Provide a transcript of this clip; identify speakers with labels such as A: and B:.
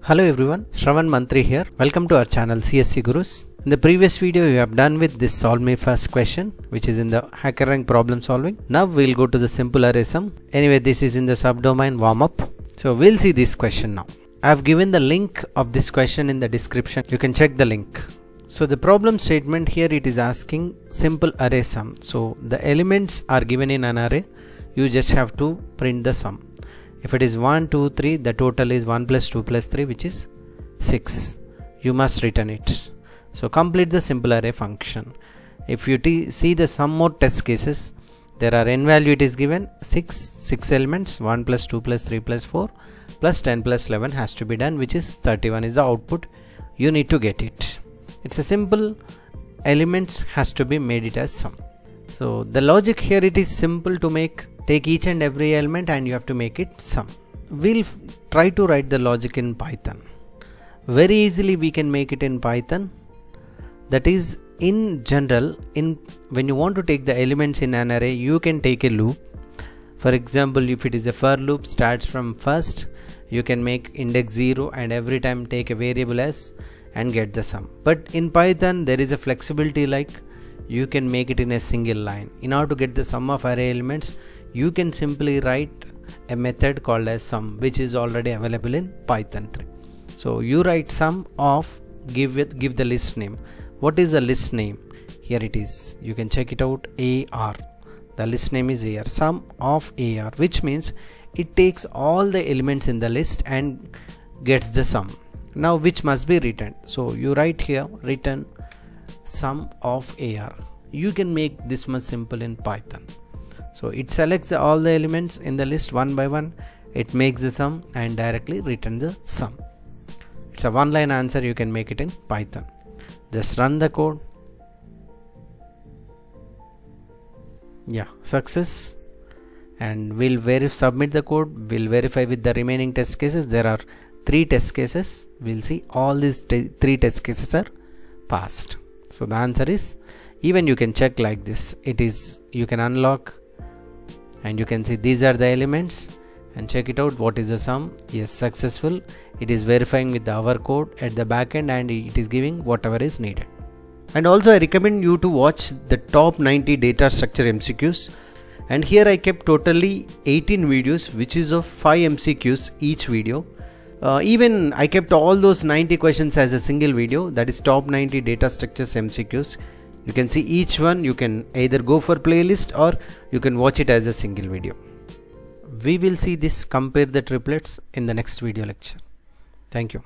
A: Hello everyone, Shravan Manthri here. Welcome to our channel CSE Gurus. In the previous video we have done with this solve me first question, which is in the HackerRank problem solving. Now we'll go to the simple array sum. Anyway, this is in the subdomain warm up. So we'll see this question now. I have given the link of this question in the description. You can check the link. So the problem statement here, it is asking simple array sum. So the elements are given in an array. You just have to print the sum. If it is 1, 2, 3, the total is 1 plus 2 plus 3, which is 6. You must return it. So complete the simple array function. If you see the some more test cases, there are n value it is given 6 elements, 1 plus 2 plus 3 plus 4 plus 10 plus 11 has to be done, which is 31 is the output. You need to get it. It's a simple elements has to be made it as sum. So the logic here, it is simple to take each and every element and you have to make it sum. We'll try to write the logic in Python. Very easily we can make it in Python. That is, in general, when you want to take the elements in an array, you can take a loop. For example, if it is a for loop starts from first, you can make index 0 and every time take a variable s and get the sum. But in Python there is a flexibility, like you can make it in a single line. In order to get the sum of array elements, you can simply write a method called as sum, which is already available in Python 3. So you write sum of, give the list name. What is the list name? Here it is. You can check it out. AR. The list name is AR. Sum of AR, which means it takes all the elements in the list and gets the sum. Now which must be returned. So you write here return sum of AR. You can make this much simple in Python. So it selects all the elements in the list one by one, it makes the sum and directly return the sum. It's a one line answer. You can make it in Python. Just run the code. Yeah, success. And we'll submit the code. We'll verify with the remaining test cases. There are 3 test cases. We'll see all these 3 test cases are passed. So the answer is, even you can check like this. It is, you can unlock and you can see these are the elements and check it out. What is the sum? Yes, successful. It is verifying with our code at the back end and it is giving whatever is needed. And also I recommend you to watch the top 90 data structure MCQs. And here I kept totally 18 videos, which is of 5 MCQs each video. Even I kept all those 90 questions as a single video, that is top 90 data structures MCQs. You can see each one. You can either go for playlist or you can watch it as a single video. We will see this compare the triplets in the next video lecture. Thank you.